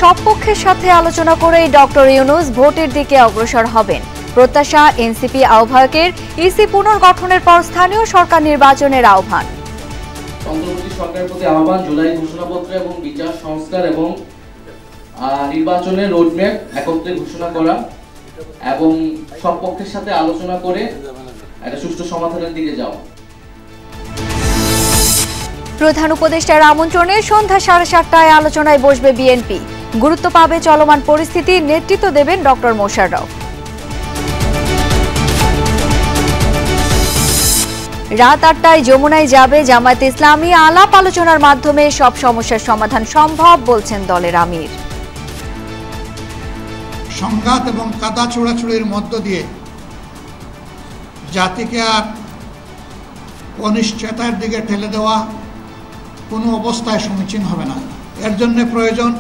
সব পক্ষের সাথে আলোচনা করেই ডক্টর ইউনূস ভোটের দিকে অগ্রসর হবেন। প্রত্যাশা এনসিপি আহ্বায়কের। ইসি পুনর্গঠনের পর স্থানীয় সরকার নির্বাচনের আহ্বান। অন্তর্বর্তী সরকারের প্রতি আহ্বান, জুলাই ঘোষণাপত্র এবং বিচার সংস্কার এবং নির্বাচনের রোডম্যাপ একত্রে ঘোষণা করা এবং সব পক্ষের সাথে আলোচনা করে একটা সুষ্ঠু সমাধানের দিকে যাওয়া। প্রধান উপদেষ্টার আমন্ত্রণে সন্ধ্যা 7:30টায় আলোচনায় বসবে বিএনপি। গুরুত্ব পাবে চলমান পরিস্থিতি, নেতৃত্ব দেবেন ডক্টর মোশাররফ। রাত 8টায় যমুনায় যাবে জামায়াতে ইসলামী। আলাপ আলোচনার মাধ্যমে সব সমস্যার সমাধান সম্ভব বলছেন দলের আমির। সংঘাত এবং কাদা ছোড়াছুড়ির মধ্য দিয়ে জাতিকে আর অনিশ্চয়তার দিকে ঠেলে দেওয়া কোনো অবস্থায় সমীচীন হবে না। এর জন্য প্রয়োজন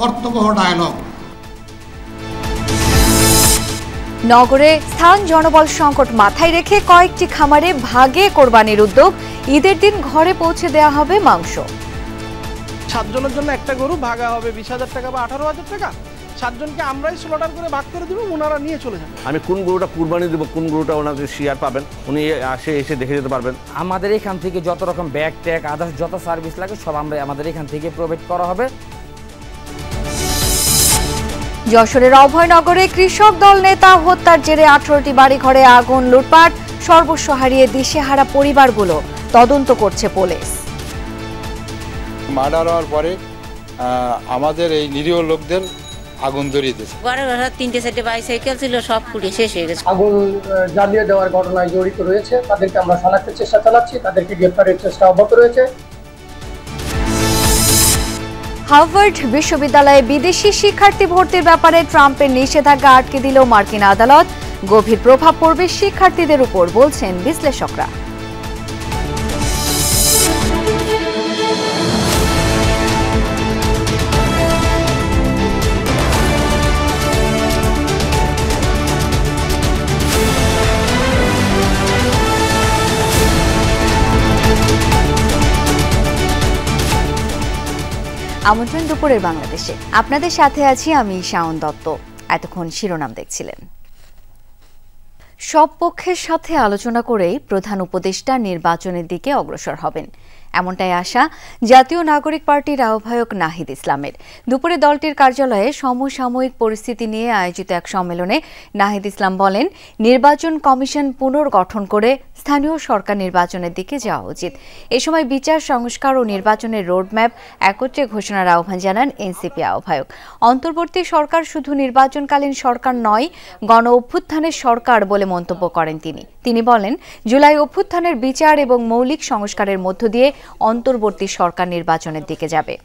অর্থবহ ডায়ালগ। নগরে স্থান জনবল সংকট মাথায় রেখে কয়েকটি খামারে ভাগে কোরবানির উদ্যোগ। ঈদের দিন ঘরে পৌঁছে দেওয়া হবে মাংস। 7 জনের জন্য একটা গরু ভাগা হবে 20,000 টাকা বা 18,000 টাকা। 7 জনকে আমরাই স্লটার করে ভাগ করে দিব, ওনারা নিয়ে চলে যাবেন। আমি কোন গরুটা কুরবানি দেবো, কোন গরুটা ওনাদের শেয়ার পাবেন, উনি এসে দেখে যেতে পারবেন। আমাদের এখান থেকে যত রকম ব্যাগ ট্যাগ আদার্স যত সার্ভিস লাগে সব আমরা আমাদের এখান থেকে প্রোভাইড করা হবে। যশোরের অভয়নগরে কৃষক দল নেতা হত্যার জেরে 18টি বাড়িঘরে আগুন, লুটপাট, সর্বস্ব হারিয়ে দিশেহারা পরিবারগুলো। তদন্ত করছে পুলিশ। মার্ডার হওয়ার পরে আমাদের এই নিরীহ লোকদের আগুন ধরিয়ে দিয়েছে। 3-4 বাইসাইকেল ছিল, সব পুড়ে শেষ হয়ে গেছে। আগুন জ্বালিয়ে দেওয়ার ঘটনায় জড়িত রয়েছে তাদেরকে আমরা শনাক্তের চেষ্টা চালাচ্ছি, তাদেরকে গ্রেফতারের চেষ্টা অব্যাহত রয়েছে। হার্ভার্ড বিশ্ববিদ্যালয়ে বিদেশি শিক্ষার্থী ভর্তির ব্যাপারে ট্রাম্পের নিষেধাজ্ঞা আটকে দিল মার্কিন আদালত। গভীর প্রভাব পড়বে শিক্ষার্থীদের উপর বলছেন বিশ্লেষকরা। আমন্ত্রণ দুপুরের বাংলাদেশে। আপনাদের সাথে আছি আমি শাওন দত্ত। এতক্ষণ শিরোনাম দেখছিলেন। সব পক্ষের সাথে আলোচনা করেই প্রধান উপদেষ্টা নির্বাচনের দিকে অগ্রসর হবেন, এমনটাই আশা জাতীয় নাগরিক পার্টির আহ্বায়ক নাহিদ ইসলামের। দুপুরে দলটির কার্যালয়ে সমসাময়িক পরিস্থিতি নিয়ে আয়োজিত এক সম্মেলনে নাহিদ ইসলাম বলেন, নির্বাচন কমিশন পুনর্গঠন করে স্থানীয় সরকার নির্বাচনের দিকে যাওয়া উচিত। এ সময় বিচার সংস্কার ও নির্বাচনের রোডম্যাপ একত্রে ঘোষণার আহ্বান জানান এনসিপি আহ্বায়ক। অন্তর্বর্তী সরকার শুধু নির্বাচনকালীন সরকার নয়, গণ অভ্যুত্থানের সরকার বলে মন্তব্য করেন তিনি বলেন, জুলাই অভ্যুত্থানের বিচার এবং মৌলিক সংস্কারের মধ্য দিয়ে অন্তর্বর্তী সরকার নির্বাচনের দিকে যাবে।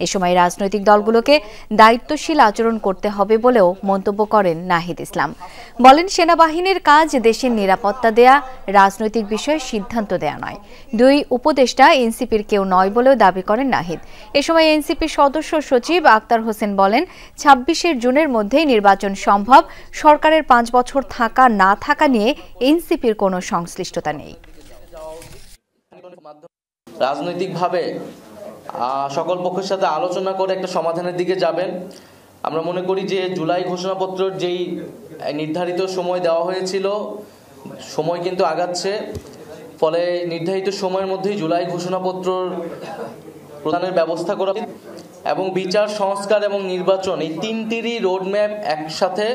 এ সময় রাজনৈতিক দলগুলোকে দায়িত্বশীল আচরণ করতে হবে বলেও মন্তব্য করেন নাহিদ ইসলাম। বলেন, সেনাবাহিনীর কাজ দেশের নিরাপত্তা দেয়া, রাজনৈতিক বিষয়ে সিদ্ধান্ত দেয়া নয়। দুই উপদেষ্টা এনসিপির কেউ নয় বলেও দাবি করেন নাহিদ। এ সময় এনসিপির সদস্য সচিব আক্তার হোসেন বলেন, 26 জুনের মধ্যেই নির্বাচন সম্ভব। সরকারের 5 বছর থাকা না থাকা নিয়ে এনসিপির কোনো সংশ্লিষ্টতা নেই। রাজনৈতিকভাবে সকল পক্ষের সাথে আলোচনা করে একটা সমাধানের দিকে যাবেন। আমরা মনে করি যে জুলাই ঘোষণাপত্রের যেই নির্ধারিত সময় দেওয়া হয়েছিল, সময় কিন্তু আগাচ্ছে। ফলে নির্ধারিত সময়ের মধ্যেই জুলাই ঘোষণাপত্র প্রদানের ব্যবস্থা করা এবং বিচার সংস্কার এবং নির্বাচন এই তিনটিরই রোডম্যাপ একসাথে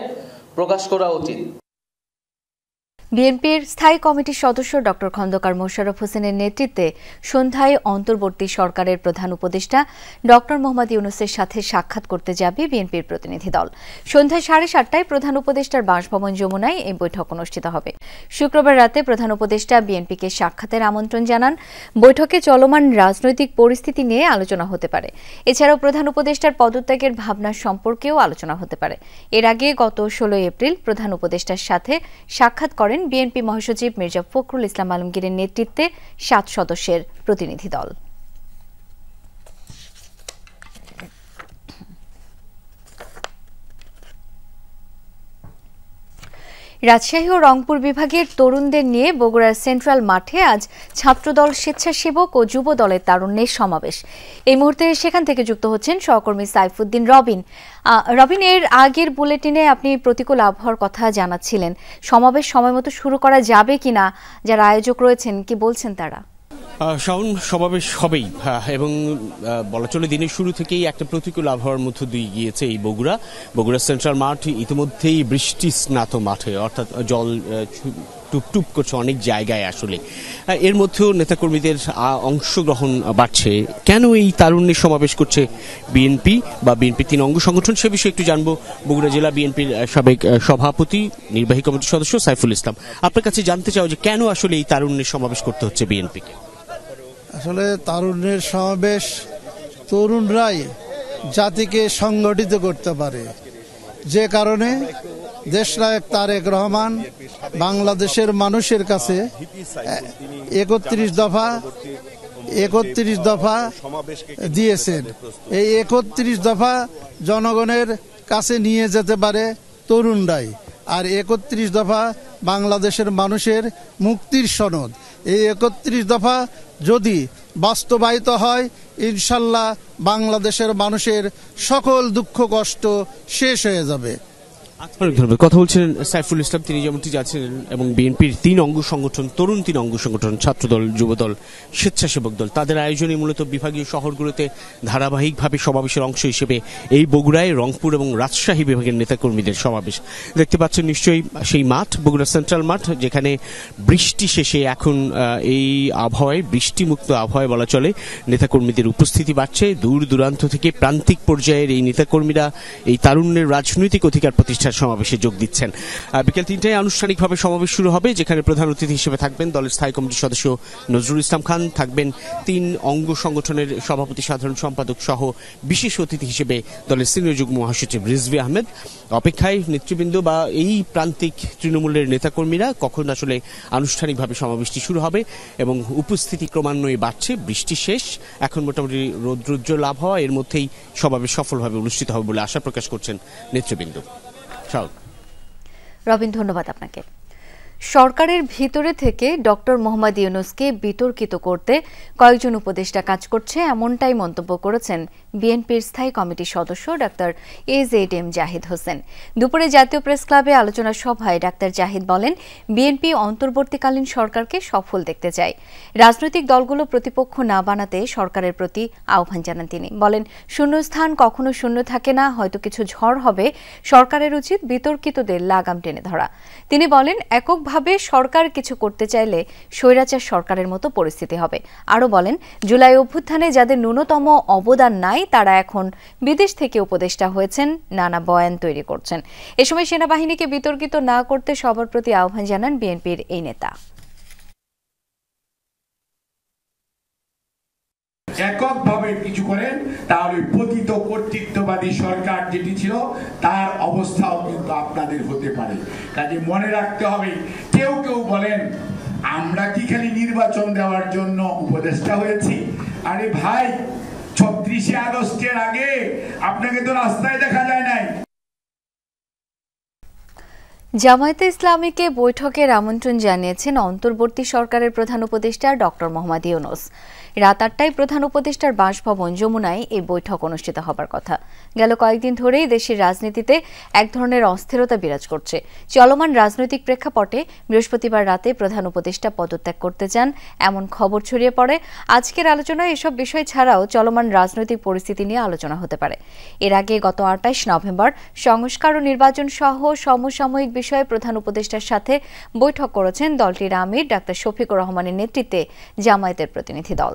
প্রকাশ করা উচিত। বিএনপির স্থায়ী কমিটির সদস্য ডক্টর খন্দকার মোশাররফ হোসেনের নেতৃত্বে সন্ধ্যায় অন্তর্বর্তী সরকারের প্রধান উপদেষ্টা ডক্টর মোহাম্মদ ইউনূসের সাথে সাক্ষাৎ করতে যাবে বিএনপির প্রতিনিধি দল। সন্ধ্যা 7:30টায় প্রধান উপদেষ্টার বাসভবন যমুনায় এই বৈঠক অনুষ্ঠিত হবে। শুক্রবার রাতে প্রধান উপদেষ্টা বিএনপিকে সাক্ষাতের আমন্ত্রণ জানান। বৈঠকে চলমান রাজনৈতিক পরিস্থিতি নিয়ে আলোচনা হতে পারে। এছাড়াও প্রধান উপদেষ্টার পদত্যাগের ভাবনা সম্পর্কেও আলোচনা হতে পারে। এর আগে গত 16 এপ্রিল প্রধান উপদেষ্টার সাথে সাক্ষাৎ করেন বিএনপি মহাসচিব মির্জা ফখরুল ইসলাম আলমগীরের নেতৃত্বে 7 সদস্যের প্রতিনিধি দল। রাজশাহী ও রংপুর বিভাগের তরুণদের নিয়ে বগুড়ার সেন্ট্রাল মাঠে আজ ছাত্রদল, স্বেচ্ছাসেবক ও যুব দলের তারুণ্যের সমাবেশ। এই মুহূর্তে সেখান থেকে যুক্ত হচ্ছেন সহকর্মী সাইফুদ্দিন রবিন। রবিন, এর আগের বুলেটিনে আপনি প্রতিকূল আবহাওয়ার কথা জানাচ্ছিলেন। সমাবেশ সময় মতো শুরু করা যাবে কিনা, যারা আয়োজক রয়েছেন কি বলছেন তারা? শাওন, সমাবেশ হবেই এবং বলা চলে দিনের শুরু থেকেই একটা প্রতিকূল আবহাওয়ার মধ্য দিয়ে গিয়েছে এই বগুড়া সেন্ট্রাল মাঠ ইতিমধ্যেই বৃষ্টি স্নাত মাঠে, অর্থাৎ জল টুপটুপ করছে অনেক জায়গায়। আসলে এর মধ্যেও নেতাকর্মীদের অংশগ্রহণ বাড়ছে। কেন এই তারুণ্যের সমাবেশ করছে বিএনপি বা বিএনপি 3 অঙ্গ সংগঠন, সে বিষয়ে একটু জানবো বগুড়া জেলা বিএনপির সাবেক সভাপতি, নির্বাহী কমিটির সদস্য সাইফুল ইসলাম। আপনার কাছে জানতে চাও যে কেন আসলে এই তারুণ্যের সমাবেশ করতে হচ্ছে বিএনপিকে? আসলে তারুণ্যের সমাবেশ তরুণরাই জাতিকে সংগঠিত করতে পারে, যে কারণে দেশনায়ক তারেক রহমান বাংলাদেশের মানুষের কাছে 31 দফা দিয়েছেন। এই 31 দফা জনগণের কাছে নিয়ে যেতে পারে তরুণরাই। আর 31 দফা বাংলাদেশের মানুষের মুক্তির সনদ। এই 31 দফা যদি বাস্তবায়িত হয়, ইনশাল্লাহ বাংলাদেশের মানুষের সকল দুঃখ কষ্ট শেষ হয়ে যাবে। অনেক ধন্যবাদ। কথা বলছিলেন সাইফুল ইসলাম, তিনি যেমনটি যাচ্ছিলেন এবং বিএনপির 3 অঙ্গ সংগঠন, তরুণ 3 অঙ্গ সংগঠন, ছাত্রদল, যুবদল, স্বেচ্ছাসেবক দল, তাদের আয়োজনে মূলত বিভাগীয় শহরগুলোতে ধারাবাহিকভাবে সমাবেশের অংশ হিসেবে এই বগুড়ায়, রংপুর এবং রাজশাহী বিভাগের নেতাকর্মীদের সমাবেশ। দেখতে পাচ্ছেন নিশ্চয়ই সেই মাঠ, বগুড়া সেন্ট্রাল মাঠ, যেখানে বৃষ্টি শেষে এখন এই আবহাওয়ায়, বৃষ্টিমুক্ত আবহাওয়ায় বলা চলে, নেতাকর্মীদের উপস্থিতি বাড়ছে। দূর দূরান্ত থেকে প্রান্তিক পর্যায়ের এই নেতাকর্মীরা এই তারুণ্যের রাজনৈতিক অধিকার প্রতিষ্ঠা সমাবেশে যোগ দিচ্ছেন। বিকেল 3টায় আনুষ্ঠানিকভাবে সমাবেশ শুরু হবে, যেখানে প্রধান অতিথি হিসেবে থাকবেন দলের স্থায়ী কমিটির সদস্য নজরুল ইসলাম খান, থাকবেন 3 অঙ্গ সংগঠনের সভাপতি, সাধারণ সম্পাদক সহ বিশেষ অতিথি হিসেবে দলের সিনিয়র যুগ্ম মহাসচিব রিজভী আহমেদ। অপেক্ষায় নেতৃবৃন্দ বা এই প্রান্তিক তৃণমূলের নেতাকর্মীরা কখন আসলে আনুষ্ঠানিকভাবে সমাবেশটি শুরু হবে, এবং উপস্থিতি ক্রমান্বয়ে বাড়ছে। বৃষ্টি শেষ, এখন মোটামুটি রৌদ্রোজ্জ্বল আবহাওয়া, এর মধ্যেই সমাবেশ সফলভাবে অনুষ্ঠিত হবে বলে আশা প্রকাশ করছেন নেতৃবৃন্দ। রবিন, ধন্যবাদ আপনাকে। সরকারের ভিতরে থেকে ডক্টর মোহাম্মদ ইউনূসকে বিতর্কিত করতে কয়েকজন উপদেষ্টা কাজ করছে, এমনটাই মন্তব্য করেছেন বিএনপির স্থায়ী কমিটির সদস্য ডাক্তার AZM জাহিদ হোসেন। দুপুরে জাতীয় প্রেস ক্লাবে আলোচনা সভায় ডাক্তার জাহিদ বলেন, বিএনপি অন্তর্বর্তীকালীন সরকারকে সফল দেখতে চায়। রাজনৈতিক দলগুলো প্রতিপক্ষ না বানাতে সরকারের প্রতি আহ্বান জানান তিনি। বলেন, শূন্যস্থান কখনো শূন্য থাকে না, হয়তো কিছু ঝড় হবে, সরকারের উচিত বিতর্কিতদের লাগাম টেনে ধরা। তিনি বলেন, এককভাবে সরকার কিছু করতে চাইলে স্বৈরাচার সরকারের মতো পরিস্থিতি হবে। আরও বলেন, জুলাই অভ্যুত্থানে যাদের ন্যূনতম অবদান নাই তারা এখন বিদেশ থেকে উপদেষ্টা হয়েছেন, নানা বয়ান তৈরি করছেন। এ সময় সেনাবাহিনীকে বিতর্কিত না করতে সবার প্রতি আহ্বান জানান বিএনপির এই নেতা। এককভাবে কিছু করেন তাহলে পতিত কর্তৃত্ববাদী সরকার যেটি ছিল তার অবস্থাও কিন্তু আপনাদের হতে পারে। কাজে মনে রাখতে হবে, কেউ কেউ বলেন আমরা কি খালি নির্বাচন দেওয়ার জন্য উপদেষ্টা হয়েছি? আরে ভাই, 36শে আগস্টের আগে আপনাকে তো রাস্তায় দেখা যায় নাই। জামায়াতে ইসলামীকে বৈঠকের আমন্ত্রণ জানিয়েছেন অন্তর্বর্তী সরকারের প্রধান উপদেষ্টা ডক্টর মোহাম্মদ ইউনূস। রাত 8টায় প্রধান উপদেষ্টার বাসভবন যমুনায় এই বৈঠক অনুষ্ঠিত হবার কথা। গেল কয়েকদিন ধরেই দেশের রাজনীতিতে এক ধরনের অস্থিরতা বিরাজ করছে। চলমান রাজনৈতিক প্রেক্ষাপটে বৃহস্পতিবার রাতে প্রধান উপদেষ্টা পদত্যাগ করতে চান, এমন খবর ছড়িয়ে পড়ে। আজকের আলোচনায় এসব বিষয় ছাড়াও চলমান রাজনৈতিক পরিস্থিতি নিয়ে আলোচনা হতে পারে। এর আগে গত 28 নভেম্বর সংস্কার ও নির্বাচন সহ সমসাময়িক বিষয়ে প্রধান উপদেষ্টার সাথে বৈঠক করেছেন দলটির আমির ডাক্তার শফিকুর রহমানের নেতৃত্বে জামায়াতের প্রতিনিধি দল।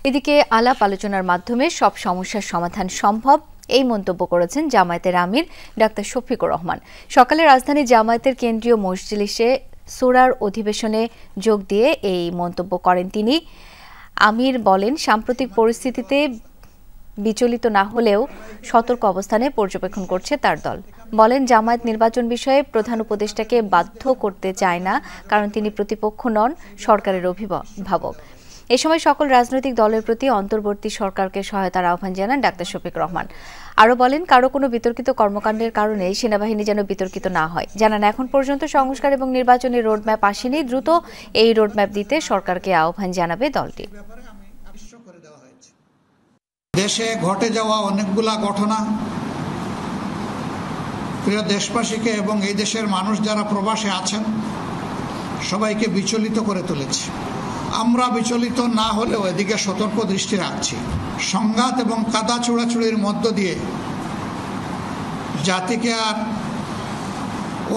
এদিকে আলাপ আলোচনার মাধ্যমে সব সমস্যার সমাধান সম্ভব, এই মন্তব্য করেছেন জামায়াতের আমির ডাক্তার শফিকুর রহমান। সকালে রাজধানী জামায়াতের কেন্দ্রীয় মজলিসে সূরার অধিবেশনে যোগ দিয়ে এই মন্তব্য করেন তিনি। আমির বলেন, সাম্প্রতিক পরিস্থিতিতে বিচলিত না হলেও সতর্ক অবস্থানে পর্যবেক্ষণ করছে তার দল। বলেন, জামায়াত নির্বাচন বিষয়ে প্রধান উপদেষ্টাকে বাধ্য করতে চায় না, কারণ তিনি প্রতিপক্ষ নন, সরকারের অভিভাবক। এ সময় সকল রাজনৈতিক দলের প্রতি অন্তর্বর্তী সরকারকে সহায়তার আহ্বান জানান ডাক্তার শফিক রহমান। আরও বলেন, কারো কোনো বিতর্কিত কর্মকাণ্ডের কারণে সেনাবাহিনী যেন বিতর্কিত না হয়। জানান, এখন পর্যন্ত সংস্কার এবং নির্বাচনের রোডম্যাপ আসেনি, দ্রুত এই রোডম্যাপ দিতে সরকারকে আহ্বান জানাবে দলটি। দেশে ঘটে যাওয়া অনেকগুলা ঘটনা প্রিয় দেশবাসীকে এবং এই দেশের মানুষ যারা প্রবাসে আছেন সবাইকে বিচলিত করে তুলেছে। আমরা বিচলিত না হলেও এদিকে সতর্ক দৃষ্টি রাখছি। সংঘাত এবং কাদা ছোড়াছুড়ির মধ্য দিয়ে জাতিকে আর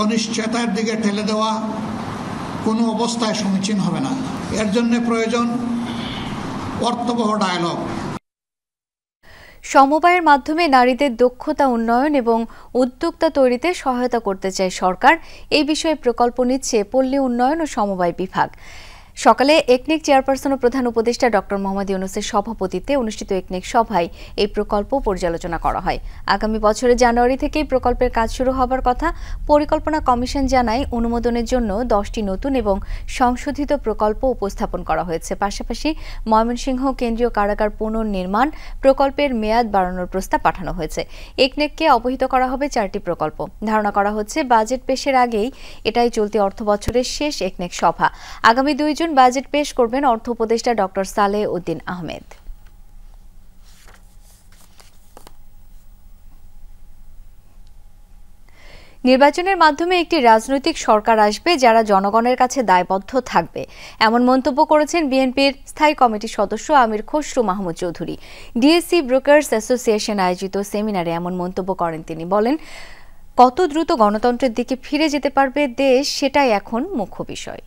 অনিশ্চয়তার দিকে ঠেলে দেওয়া কোনো অবস্থায় সমীচীন হবে না। এর জন্য প্রয়োজন অর্থবহ ডায়ালগ। সমবায়ের মাধ্যমে নারীদের দক্ষতা উন্নয়ন এবং উদ্যোক্তা তৈরিতে সহায়তা করতে চায় সরকার। এই বিষয়ে প্রকল্প নিচ্ছে পল্লী উন্নয়ন ও সমবায় বিভাগ। সকালে একনেক চেয়ারপারসন ও প্রধান উপদেষ্টা ডক্টর মোহাম্মদ ইউনূসের সভাপতিত্বে অনুষ্ঠিত একনেক সভায় এই প্রকল্প পর্যালোচনা করা হয়। আগামী বছরের জানুয়ারি থেকেই প্রকল্পের কাজ শুরু হবার কথা। পরিকল্পনা কমিশন জানায়, অনুমোদনের জন্য 10টি নতুন এবং সংশোধিত প্রকল্প উপস্থাপন করা হয়েছে। পাশাপাশি ময়মনসিংহ কেন্দ্রীয় কারাগার পুনর্নির্মাণ প্রকল্পের মেয়াদ বাড়ানোর প্রস্তাব পাঠানো হয়েছে। একনেককে অবহিত করা হবে 4টি প্রকল্প। ধারণা করা হচ্ছে বাজেট পেশের আগেই এটাই চলতি অর্থ বছরের শেষ একনেক সভা। আগামী 2 জুন বাজেট পেশ করবেন অর্থ উপদেষ্টা ডক্টর সালেহ উদ্দিন আহমেদ। নির্বাচনের মাধ্যমে একটি রাজনৈতিক সরকার আসবে যারা জনগণের কাছে দায়বদ্ধ থাকবে, এমন মন্তব্য করেছেন বিএনপির স্থায়ী কমিটির সদস্য Amir Khasru Mahmud Chowdhury. DSE brokers association আয়োজিত সেমিনারে এমন মন্তব্য করেন তিনি। বলেন, কত দ্রুত গণতন্ত্রের দিকে ফিরে যেতে পারবে দেশ, সেটাই এখন মুখ্য বিষয়।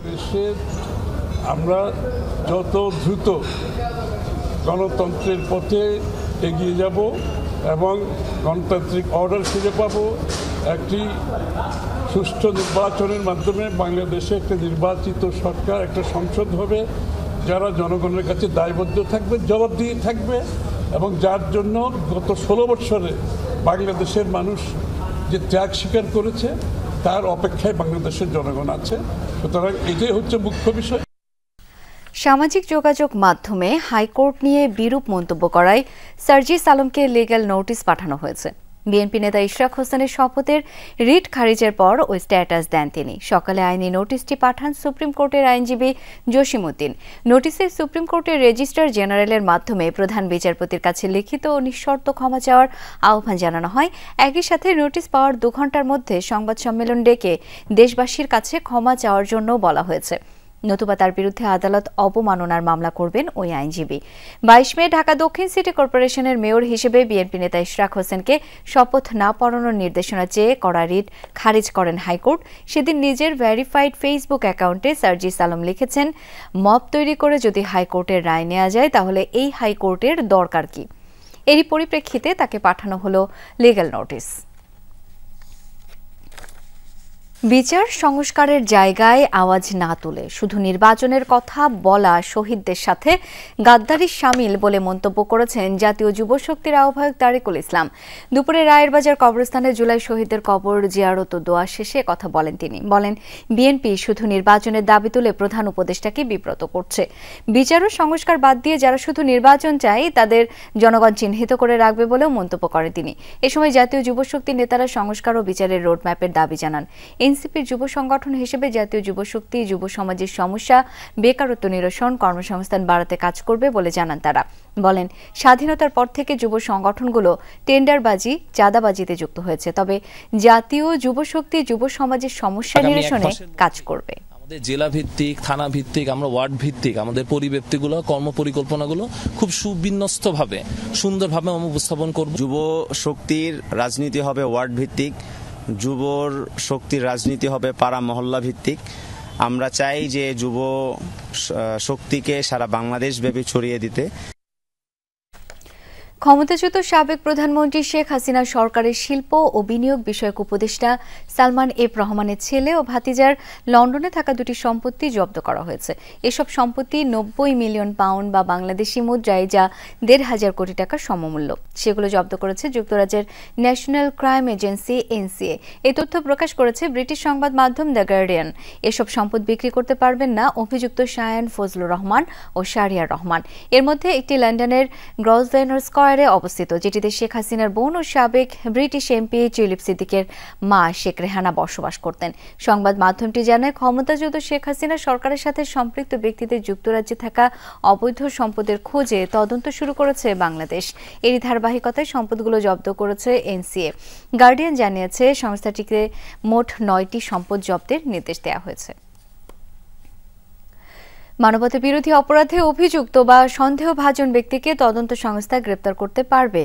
দেশের আমরা যত দ্রুত গণতন্ত্রের পথে এগিয়ে যাব এবং গণতান্ত্রিক অর্ডার ফিরে পাব, একটি সুষ্ঠু নির্বাচনের মাধ্যমে বাংলাদেশে একটা নির্বাচিত সরকার, একটা সংসদ হবে যারা জনগণের কাছে দায়বদ্ধ থাকবে, জবাবদিহি থাকবে এবং যার জন্য গত 16 বছরে বাংলাদেশের মানুষ যে ত্যাগ স্বীকার করেছে তার অপেক্ষায় বাংলাদেশের জনগণ আছে। সুতরাং এটাই হচ্ছে মুখ্য বিষয়। সামাজিক যোগাযোগ মাধ্যমে হাইকোর্ট নিয়ে বিরূপ মন্তব্য করায় সার্জিস আলমকে লিগ্যাল নোটিশ পাঠানো হয়েছে। বিএনপি নেতা ইশরাক হোসেনের শপথের রিট খারিজের পর ওই স্ট্যাটাস দেন তিনি। সকালে আইনি নোটিশটি পাঠান সুপ্রিম কোর্টের আইনজীবী জসিম উদ্দিন। নোটিশে সুপ্রিম কোর্টের রেজিস্ট্রার জেনারেলের মাধ্যমে প্রধান বিচারপতির কাছে লিখিত ও নিঃশর্ত ক্ষমা চাওয়ার আহ্বান জানানো হয়। একই সাথে নোটিশ পাওয়ার 2 ঘণ্টার মধ্যে সংবাদ সম্মেলন ডেকে দেশবাসীর কাছে ক্ষমা চাওয়ার জন্য বলা হয়েছে। নতুবা তার বিরুদ্ধে আদালত অবমাননার মামলা করবেন ওই আইনজীবী। 22 মে ঢাকা দক্ষিণ সিটি কর্পোরেশনের মেয়র হিসেবে বিএনপি নেতা ইশরাক হোসেনকে শপথ না পড়ানোর নির্দেশনা চেয়ে করা রিট খারিজ করেন হাইকোর্ট। সেদিন নিজের ভেরিফাইড ফেসবুক অ্যাকাউন্টে সার্জিস আলম লিখেছেন, মব তৈরি করে যদি হাইকোর্টের রায় নেওয়া যায় তাহলে এই হাইকোর্টের দরকার কি? এরই পরিপ্রেক্ষিতে তাকে পাঠানো হলো লিগ্যাল নোটিশ। বিচার সংস্কারের জায়গায় আওয়াজ না তুলে শুধু নির্বাচনের কথা বলা শহীদদের সাথে গাদ্দারি শামিল বলে মন্তব্য করেছেন জাতীয় যুব শক্তির আহ্বায়ক তারিকুল ইসলাম। দুপুরে রায়ের বাজার কবরস্থানে জুলাই শহীদদের কবর জিয়ারত ও দোয়া শেষে কথা বলেন তিনি। বলেন, বিএনপি শুধু নির্বাচনের দাবি তুলে প্রধান উপদেষ্টাকে বিব্রত করছে। বিচার ও সংস্কার বাদ দিয়ে যারা শুধু নির্বাচন চায় তাদের জনগণ চিহ্নিত করে রাখবে বলেও মন্তব্য করেন তিনি। এ সময় জাতীয় যুব শক্তির নেতারা সংস্কার ও বিচারের রোডম্যাপের দাবি জানান। এনসিপির যুব সংগঠন হিসেবে জাতীয় যুব শক্তি যুব সমাজের সমস্যা, বেকারত্ব নিরসন, কর্মসংস্থান বাড়াতে কাজ করবে বলে জানান তারা। বলেন, স্বাধীনতার পর থেকে যুব সংগঠনগুলো টেন্ডারবাজি, চাঁদাবাজিতে যুক্ত হয়েছে, তবে জাতীয় যুব শক্তি যুব সমাজের সমস্যা নিরসনে কাজ করবে। আমাদের জেলা ভিত্তিক, থানা ভিত্তিক, আমরা ওয়ার্ড ভিত্তিক আমাদের পরিব্যক্তিগুলো, কর্মপরিকল্পনাগুলো খুব সুবিন্যস্তভাবে সুন্দরভাবে আমরা উপস্থাপন করব। যুব শক্তির রাজনীতি হবে ওয়ার্ড ভিত্তিক, যুবর শক্তির রাজনীতি হবে পাড়া মহল্লা ভিত্তিক। আমরা চাই যে যুব শক্তিকে সারা বাংলাদেশ ব্যাপী ছড়িয়ে দিতে। ক্ষমতাচ্যুত সাবেক প্রধানমন্ত্রী শেখ হাসিনা সরকারের শিল্প ও বিনিয়োগ বিষয়ক উপদেষ্টা সালমান এফ রহমানের ছেলে ও ভাতিজার লন্ডনে থাকা দুটি সম্পত্তি জব্দ করা হয়েছে। এসব সম্পত্তি 90 মিলিয়ন পাউন্ড বা বাংলাদেশি মুদ্রায়, যা 1,500 কোটি টাকার সমমূল্য। সেগুলো জব্দ করেছে যুক্তরাজ্যের ন্যাশনাল ক্রাইম এজেন্সি এনসিএ। এই তথ্য প্রকাশ করেছে ব্রিটিশ সংবাদ মাধ্যম দ্য গার্ডিয়ান। এসব সম্পদ বিক্রি করতে পারবেন না অভিযুক্ত শায়ান ফজলুর রহমান ও শাহরিয়ার রহমান। এর মধ্যে একটি লন্ডনের গ্রসভেনার স্কয়ারে অবস্থিত, যেটিতে শেখ হাসিনার বোন ও সাবেক ব্রিটিশ এমপি টিউলিপ সিদ্দিকের মা শেখ রেহানা বসবাস করতেন। সংবাদ মাধ্যমটি জানায়, ক্ষমতাচ্যুত শেখ হাসিনা সরকারের সাথে সম্পৃক্ত ব্যক্তিদের যুক্তরাজ্যে থাকা অবৈধ সম্পদের খোঁজে তদন্ত শুরু করেছে বাংলাদেশ। এরই ধারাবাহিকতায় সম্পদগুলো জব্দ করেছে এনসিএ। গার্ডিয়ান জানিয়েছে, সংস্থাটিকে মোট 9টি সম্পদ জব্দের নির্দেশ দেওয়া হয়েছে। মানবতা বিরোধী অপরাধে অভিযুক্ত বা সন্দেহভাজন ব্যক্তিকে তদন্ত সংস্থা গ্রেপ্তার করতে পারবে,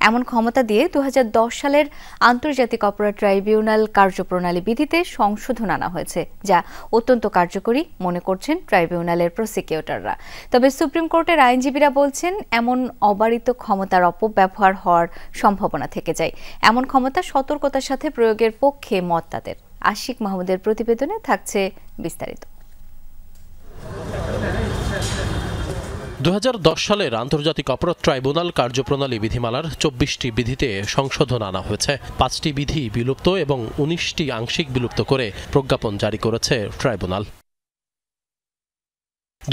এমন ক্ষমতা দিয়ে 2010 সালের আন্তর্জাতিক অপরাধ ট্রাইব্যুনাল কার্যপ্রণালী বিধিতে সংশোধন আনা হয়েছে, যা অত্যন্ত কার্যকরী মনে করছেন ট্রাইব্যুনালের প্রসিকিউটররা। তবে সুপ্রিম কোর্টের আইনজীবীরা বলছেন, এমন অবারিত ক্ষমতার অপব্যবহার হওয়ার সম্ভাবনা থেকে যায়। এমন ক্ষমতা সতর্কতার সাথে প্রয়োগের পক্ষে মত তাদের। আশিক মাহমুদের প্রতিবেদনে থাকছে বিস্তারিত। 2010 সালের আন্তর্জাতিক অপরাধ ট্রাইব্যুনাল কার্যপ্রণালী বিধিমালার 24টি বিধিতে সংশোধন আনা হয়েছে। 5টি বিধি বিলুপ্ত এবং 19টি আংশিক বিলুপ্ত করে প্রজ্ঞাপন জারি করেছে ট্রাইব্যুনাল।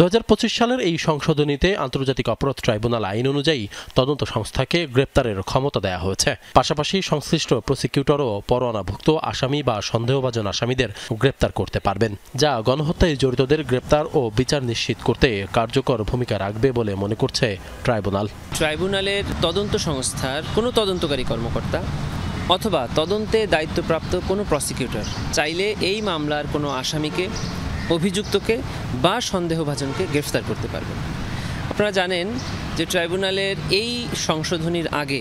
2025 সালের এই সংশোধনীতে আন্তর্জাতিক অপরাধ ট্রাইব্যুনাল আইন অনুযায়ী তদন্ত সংস্থাকে গ্রেপ্তারের ক্ষমতা দেয়া হয়েছে। পাশাপাশি সংশ্লিষ্ট প্রসিকিউটর ও পরোয়ানাভুক্ত আসামি বা সন্দেহভাজন আসামিদের গ্রেপ্তার করতে পারবেন, যা গণহত্যায় জড়িতদের গ্রেপ্তার ও বিচার নিশ্চিত করতে কার্যকর ভূমিকা রাখবে বলে মনে করছে ট্রাইব্যুনাল। ট্রাইব্যুনালের তদন্ত সংস্থার কোনো তদন্তকারী কর্মকর্তা অথবা তদন্তে দায়িত্বপ্রাপ্ত কোনো প্রসিকিউটর চাইলে এই মামলার কোনো আসামিকে, অভিযুক্তকে বা সন্দেহভাজনকে গ্রেফতার করতে পারবেন। আপনারা জানেন যে ট্রাইব্যুনালের এই সংশোধনীর আগে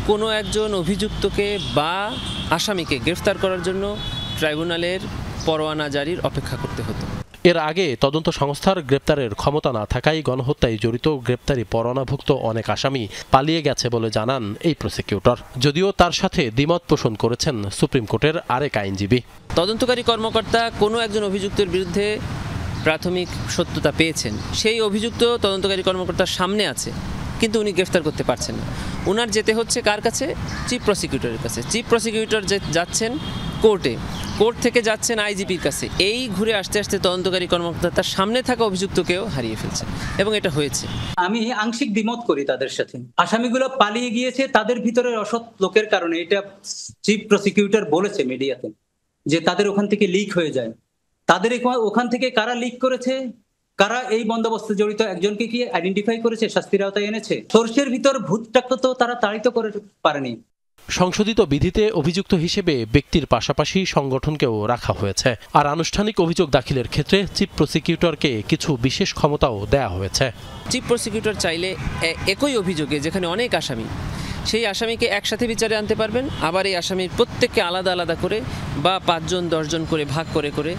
কোনো একজন অভিযুক্তকে বা আসামিকে গ্রেফতার করার জন্য ট্রাইব্যুনালের পরোয়ানা জারির অপেক্ষা করতে হতো। এর আগে তদন্ত সংস্থার গ্রেপ্তারের ক্ষমতা না থাকায় গণহত্যায় জড়িত গ্রেপ্তারি পরোয়ানাভুক্ত অনেক আসামি পালিয়ে গেছে বলে জানান এই প্রসিকিউটর, যদিও তার সাথে দ্বিমত পোষণ করেছেন সুপ্রিম কোর্টের আরেক আইনজীবী। তদন্তকারী কর্মকর্তা কোনো একজন অভিযুক্তের বিরুদ্ধে প্রাথমিক সত্যতা পেয়েছেন, সেই অভিযুক্ত তদন্তকারী কর্মকর্তার সামনে আছে, কিন্তু উনি গ্রেফতার করতে পারছেন না। উনার যেতে হচ্ছে কার কাছে? চিফ প্রসিকিউটরের কাছে। চিফ প্রসিকিউটর যাচ্ছেন কোর্টে, কোর্ট থেকে যাচ্ছেন আইজিপির কাছে। এই ঘুরে আসতে আসতে তদন্তকারী কর্মকর্তা তার সামনে থাকা অভিযুক্তকেও হারিয়ে ফেলছে, এবং এটা হয়েছে। আমি আংশিক দ্বিমত করি তাদের সাথে। আসামিগুলো পালিয়ে গিয়েছে তাদের ভিতরের অসৎ লোকের কারণে। এটা চিফ প্রসিকিউটর বলেছে মিডিয়াতে যে তাদের ওখান থেকে লিক হয়ে যায়। তাদের ওখান থেকে কারা লিক করেছে, কারা এই বন্দোবস্তে জড়িত, একজনকে কি আইডেন্টিফাই করেছে, শাস্তির আওতায় এনেছে? সর্ষের ভিতর ভূতটাকে তো তারা তাড়িত করে পারেনি। সংশোধিত বিধিতে অভিযুক্ত হিসেবে ব্যক্তির পাশাপাশি সংগঠনকেও রাখা হয়েছে। আর আনুষ্ঠানিক অভিযোগ দাখিলের ক্ষেত্রে চিফ প্রসিকিউটরকে কিছু বিশেষ ক্ষমতাও দেয়া হয়েছে। চিফ প্রসিকিউটর চাইলে একই অভিযোগে যেখানে অনেক আসামি, সেই আসামিকে একসাথে বিচারে আনতে পারবেন, আবার এই আসামির প্রত্যেককে আলাদা আলাদা করে বা 5 জন 10 জন করে ভাগ করে করে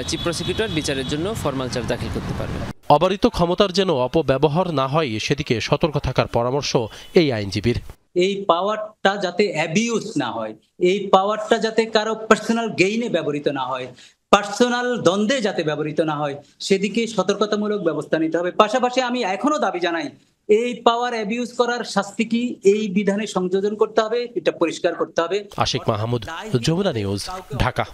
চিফ প্রসিকিউটর বিচারের জন্য ফরমাল চার্জ দাখিল করতে পারবেন। অবারিত ক্ষমতার যেন অপব্যবহার না হয় সেদিকে সতর্ক থাকার পরামর্শ এই আইনজীবীর। এই পাওয়ারটা যাতে অ্যাবিউজ না হয়, এই পাওয়ারটা যাতে কারো পার্সোনাল গেইনে ব্যবহৃত না হয়, পার্সোনাল দ্বন্দ্বে যাতে ব্যবহৃত না হয়, সেদিকে সতর্কতামূলক ব্যবস্থা নিতে হবে। পাশাপাশি আমি এখনো দাবি জানাই, এই পাওয়ার অ্যাবিউজ করার শাস্তি কি এই বিধানে সংযোজন করতে হবে, এটা পরিষ্কার করতে হবে। আশিক মাহমুদ, যমুনা নিউজ, ঢাকা।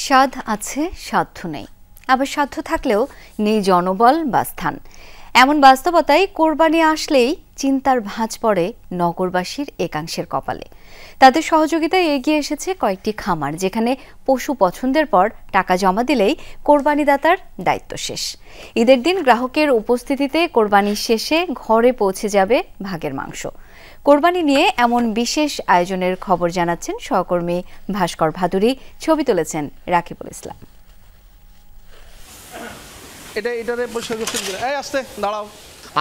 সাধ আছে, সাধ্য নেই, আবার সাধ্য থাকলেও নেই জনবল বা স্থান। এমন বাস্তবতায় কোরবানি আসলেই চিন্তার ভাঁজ পড়ে নগরবাসীর একাংশের কপালে। তাদের সহযোগিতায় এগিয়ে এসেছে কয়েকটি খামার, যেখানে পশু পছন্দের পর টাকা জমা দিলেই কোরবানিদাতার দায়িত্ব শেষ। ঈদের দিন গ্রাহকের উপস্থিতিতে কোরবানি শেষে ঘরে পৌঁছে যাবে ভাগের মাংস। কোরবানি নিয়ে এমন বিশেষ আয়োজনের খবর জানাচ্ছেন সহকর্মী ভাস্কর ভাদুরী, ছবি তুলেছেন রাকিবুল ইসলাম।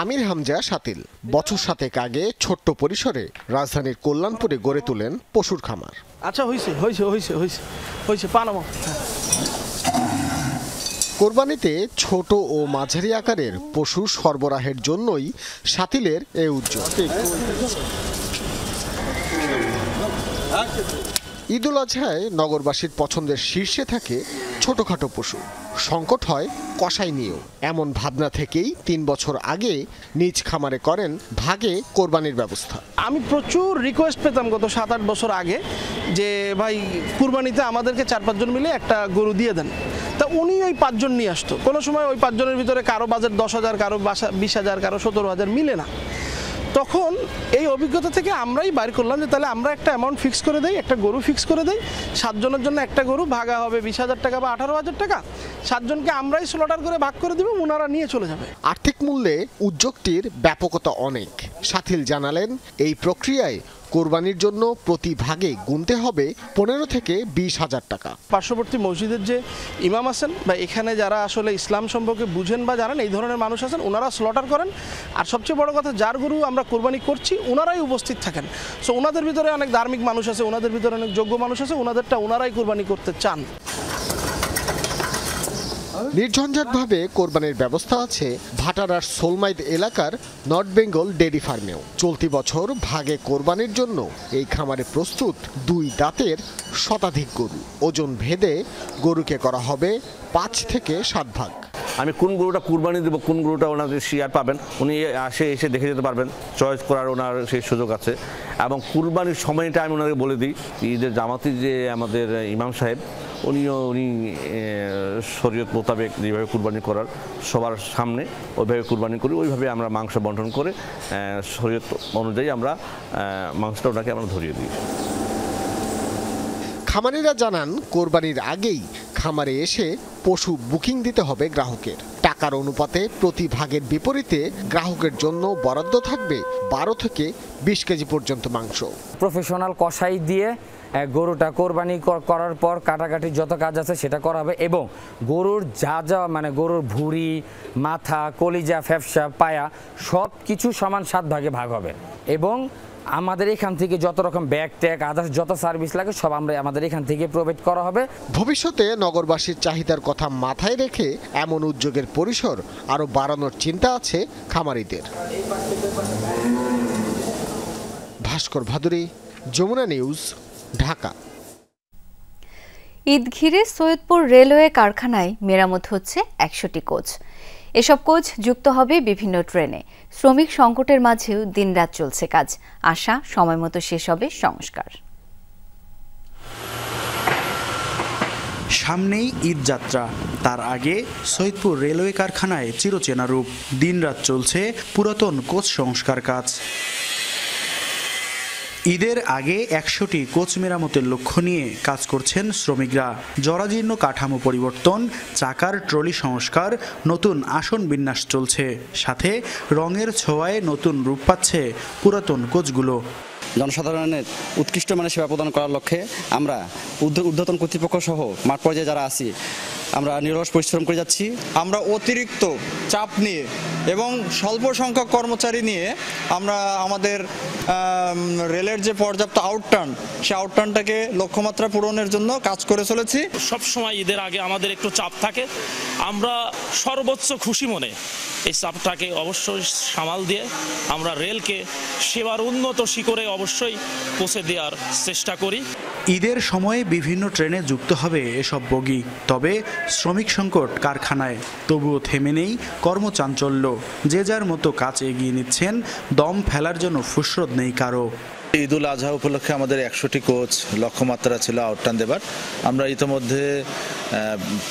আমির হামজা শাতিল বছর 7 আগে ছোট্ট পরিসরে রাজধানীর কল্যাণপুরে গড়ে তোলেন পশুর খামার। আচ্ছা, হয়েছে পানামা। কোরবানিতে ছোট ও মাঝারি আকারের পশু সরবরাহের জন্যই শাতিলের এই উদ্যোগ। ঈদুল আজহায় নগরবাসীর পছন্দের শীর্ষে থাকে ছোটখাটো পশু, সংকট হয় কসাই নিয়েও। এমন ভাবনা থেকেই 3 বছর আগে নিজ খামারে করেন ভাগে কোরবানির ব্যবস্থা। আমি প্রচুর রিকোয়েস্ট পেতাম গত 7-8 বছর আগে যে ভাই কুরবানিতে আমাদেরকে 4-5 জন মিলে একটা গরু দিয়ে দেন। তা উনি ওই 5 জন নিয়ে আসতো। কোনো সময় ওই 5 জনের ভিতরে কারো বাজেট 10,000, কারো 20,000, কারো 17,000 মিলে না। তখন এই অভিজ্ঞতা থেকে আমরাই বাইর করলাম যে তাহলে আমরা একটা অ্যামাউন্ট ফিক্স করে দেই, একটা গরু ফিক্স করে দেই। 7 জনের জন্য একটা গরু ভাগা হবে 20,000 টাকা বা 18,000 টাকা। 7 জনকে আমরাই স্লটার করে ভাগ করে দিব, ওনারা নিয়ে চলে যাবে। আর্থিক মূল্যে উদ্যোগটির ব্যাপকতা অনেক। শাথিল জানালেন, এই প্রক্রিয়ায় কোরবানির জন্য প্রতি ভাগে গুনতে হবে 15 থেকে 20,000 টাকা। পার্শ্ববর্তী মসজিদের যে ইমাম আছেন বা এখানে যারা আসলে ইসলাম সম্পর্কে বুঝেন বা জানেন এই ধরনের মানুষ আছেন, ওনারা স্লটার করেন। আর সবচেয়ে বড় কথা, যার গরু আমরা কোরবানি করছি ওনারাই উপস্থিত থাকেন। সো ওনাদের ভিতরে অনেক ধার্মিক মানুষ আছে, ওনাদের ভিতরে অনেক যোগ্য মানুষ আছে, ওনাদেরটা ওনারাই কোরবানি করতে চান। নির্ঝঞ্ঝাটভাবে কোরবানির ব্যবস্থা আছে ভাটারার সোলমাইদ এলাকার নর্থ বেঙ্গল ডেয়ারি ফার্মেও। চলতি বছর ভাগে কোরবানির জন্য এই খামারে প্রস্তুত 2 দাঁতের শতাধিক গরু। ওজন ভেদে গরুকে করা হবে 5 থেকে 7 ভাগ। আমি কোন গরুটা কুরবানি দেবো, কোন গরুটা ওনাদের শিয়ার পাবেন, উনি এসে দেখে যেতে পারবেন, চয়েস করার ওনার সেই সুযোগ আছে। এবং কুরবানির সময়টা আমি ওনাকে বলে দিই, ঈদের জামাতি যে আমাদের ইমাম সাহেব উনি শরীয়ত মোতাবেক যেভাবে কুরবানি করার সবার সামনে ওইভাবে কুরবানি করি, ওইভাবে আমরা মাংস বন্টন করে শরীয়ত অনুযায়ী আমরা মাংসটা ওনাকে আমরা ধরিয়ে দিই। খামারিরা জানান, কোরবানির আগেই খামারে এসে পশু বুকিং দিতে হবে গ্রাহকের। টাকার অনুপাতে প্রতি ভাগের বিপরীতে গ্রাহকের জন্য বরাদ্দ থাকবে 12 থেকে 20 কেজি পর্যন্ত মাংস। প্রফেশনাল কসাই দিয়ে গরুটা কোরবানি করার পর কাটাকাটি যত কাজ আছে সেটা করা হবে এবং গরুর যা মানে গরুর ভুঁড়ি, মাথা, কলিজা, ফ্যাপসা, পায়া সব কিছু সমান 7 ভাগে ভাগ হবে এবং আমাদের এখান থেকে যত রকম ব্যাগ ট্যাগ আদার্স যত সার্ভিস লাগে সব আমরা আমাদের এখান থেকে প্রোভাইড করা হবে। ভবিষ্যতে নগরবাসীর চাহিদার কথা মাথায় রেখে এমন উদ্যোগের পরিসর আরো বাড়ানোর চিন্তা আছে খামারিদের। ভাস্কর ভাদুরী, যমুনা নিউজ, ঢাকা। ঈদ ঘিরে সৈয়দপুর রেলওয়ে কারখানায় মেরামত হচ্ছে 100টি কোচ। এসব কোচ যুক্ত হবে বিভিন্ন ট্রেনে। শ্রমিক সংকটের মাঝেও দিনরাত চলছে কাজ। আশা সময়মতো শেষ হবে সংস্কার। সামনেই ঈদ যাত্রা, তার আগে সৈয়দপুর রেলওয়ে কারখানায় চিরচেনা রূপ। দিনরাত চলছে পুরাতন কোচ সংস্কার কাজ। ঈদের আগে 100টি কোচ মেরামতের লক্ষ্য নিয়ে কাজ করছেন শ্রমিকরা। জরাজীর্ণ কাঠামো পরিবর্তন, চাকার ট্রলি সংস্কার, নতুন আসন বিন্যাস চলছে, সাথে রঙের ছোঁয়ায় নতুন রূপ পাচ্ছে পুরাতন কোচগুলো। জনসাধারণের উৎকৃষ্ট মানের সেবা প্রদান করার লক্ষ্যে আমরা ঊর্ধ্বতন কর্তৃপক্ষ সহ মাঠ পর্যায়ে যারা আছি আমরা নিরলস পরিশ্রম করে যাচ্ছি। আমরা অতিরিক্ত চাপ নিয়ে এবং স্বল্প সংখ্যক কর্মচারী নিয়ে আমরা আমাদের রেলের যে পর্যাপ্ত আউটটার্ন, সেই আউটটার্নটাকে লক্ষ্যমাত্রা পূরণের জন্য কাজ করে চলেছি। সবসময় ঈদের আগে আমাদের একটু চাপ থাকে, আমরা সর্বোচ্চ খুশি মনে এই চাপটাকে অবশ্যই সামাল দিয়ে আমরা রেলকে সেবার উন্নত শিখরে অবশ্যই পৌঁছে দেওয়ার চেষ্টা করি। ঈদের সময়ে বিভিন্ন ট্রেনে যুক্ত হবে এসব বগি। তবে শ্রমিক সংকট কারখানায়, তবুও থেমে নেই কর্মচাঞ্চল্য। যে যার মতো কাজ এগিয়ে নিচ্ছেন, দম ফেলার জন্য ফুসরত নেই কারো। ঈদুল আজহা উপলক্ষে আমাদের 100টি কোচ লক্ষ্যমাত্রা ছিল আউটটার্ন দেবার। আমরা ইতিমধ্যে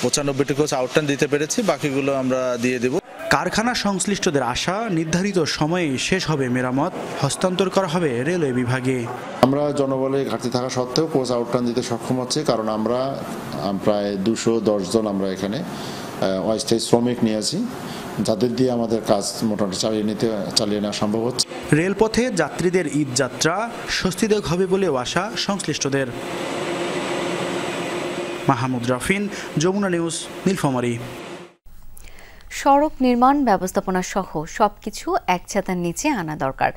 95টি কোচ আউটটার্ন দিতে পেরেছি, বাকিগুলো আমরা দিয়ে দেব। কারখানা সংশ্লিষ্টদের আশা, নির্ধারিত সময়ে শেষ হবে মেরামত, হস্তান্তর করা হবে রেলওয়ে বিভাগে। আমরা জনবলে ঘাটতি থাকা সত্ত্বেও কোচ আউটটার্ন দিতে সক্ষম হচ্ছে, কারণ আমরা প্রায় 210 জন আমরা এখানে অস্থায়ী শ্রমিক নিয়েছি, যাদের দিয়ে আমাদের কাজ মোটামুটি চালিয়ে নেওয়া সম্ভব হচ্ছে। রেলপথে যাত্রীদের ঈদ যাত্রা স্বস্তিদায়ক হবে বলেও আশা সংশ্লিষ্টদের। মাহমুদ রাফিন, যমুনা নিউজ, নীলফামারী। সড়ক নির্মাণ ব্যবস্থাপনা সহ সবকিছু এক ছাতার নিচে আনা দরকার।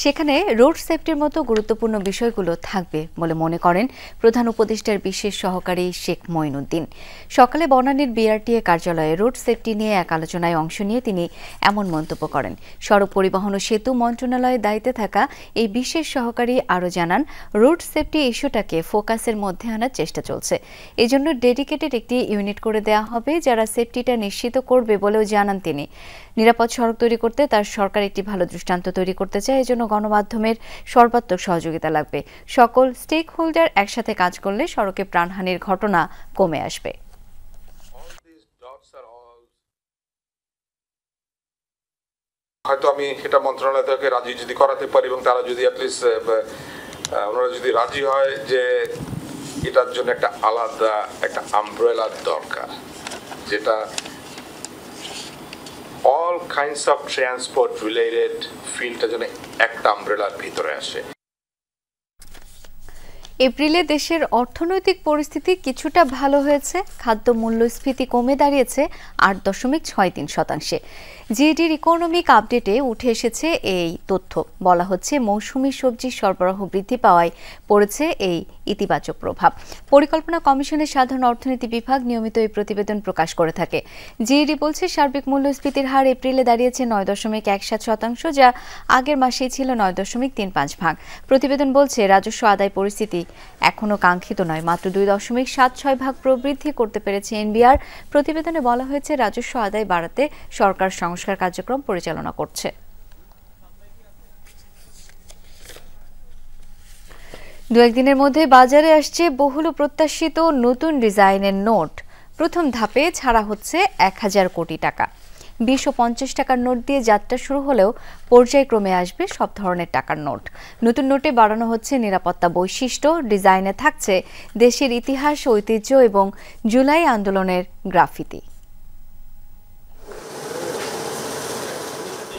সেখানে রোড সেফটির মতো গুরুত্বপূর্ণ বিষয়গুলো থাকবে বলে মনে করেন প্রধান উপদেষ্টার বিশেষ সহকারী শেখ মঈনুদ্দিন। সকালে বনানীর বিআরটিএ কার্যালয়ে রোড সেফটি নিয়ে এক আলোচনায় অংশ নিয়ে তিনি এমন মন্তব্য করেন। সড়ক পরিবহন ও সেতু মন্ত্রণালয়ের দায়িত্বে থাকা এই বিশেষ সহকারী আরও জানান, রোড সেফটি ইস্যুটাকে ফোকাসের মধ্যে আনার চেষ্টা চলছে। এজন্য ডেডিকেটেড একটি ইউনিট করে দেওয়া হবে যারা সেফটিটা নিশ্চিত করবে বলেও জানান তিনি। নিরাপদ সড়ক তৈরি করতে তার সরকার একটি ভালো দৃষ্টান্ত তৈরি করতে চায়। এজন্য গণমাধ্যমের সর্বাত্মক সহযোগিতা লাগবে। সকল স্টেক হোল্ডার একসাথে কাজ করলে সড়কে প্রাণহানির ঘটনা কমে আসবে। হয়তো আমি এটা মন্ত্রণালয় থেকে রাজি যদি করাতে পারি এবং তারা যদি অ্যাটলিস্ট ওনারা যদি রাজি হয় যে এটার জন্য একটা আলাদা একটা আমব্রেলার দরকার, যেটা all kinds of transport related ফিল্ডটা যেন একটা আমব্রেলার ভিতরে আসে। এপ্রিলে দেশের অর্থনৈতিক পরিস্থিতি কিছুটা ভালো হয়েছে। খাদ্য মূল্যস্ফীতি কমে দাঁড়িয়েছে 8.63%। জিডির ইকোনমিক আপডেটে উঠে এসেছে এই তথ্য। বলা হচ্ছে মৌসুমী সবজির সরবরাহ বৃদ্ধি পাওয়ায় পড়েছে এই ইতিবাচক প্রভাব। পরিকল্পনা কমিশনের সাধারণ অর্থনীতি বিভাগ নিয়মিত এই প্রতিবেদন প্রকাশ করে থাকে। জিডি বলছে সার্বিক মূল্যস্ফীতির হার এপ্রিলে দাঁড়িয়েছে 9.17%, যা আগের মাসেই ছিল 9.35%। প্রতিবেদন বলছে রাজস্ব আদায় পরিস্থিতি এখনও কাঙ্ক্ষিত নয়, মাত্র 2.76% প্রবৃদ্ধি করতে পেরেছে এনবিআর। প্রতিবেদনে বলা হয়েছে রাজস্ব আদায় বাড়াতে সরকার সংস্কার কার্যক্রম পরিচালনা করছে। দু একদিনের মধ্যে বাজারে আসছে বহুল প্রত্যাশিত নতুন ডিজাইনের নোট। প্রথম ধাপে ছাড়া হচ্ছে 1000 কোটি টাকা। 20 ও 50 টাকার নোট দিয়ে যাত্রা শুরু হলেও পর্যায়ক্রমে আসবে সব ধরনের টাকার নোট। নতুন নোটে বাড়ানো হচ্ছে নিরাপত্তা বৈশিষ্ট্য, ডিজাইনে থাকছে দেশের ইতিহাস, ঐতিহ্য এবং জুলাই আন্দোলনের গ্রাফিতি।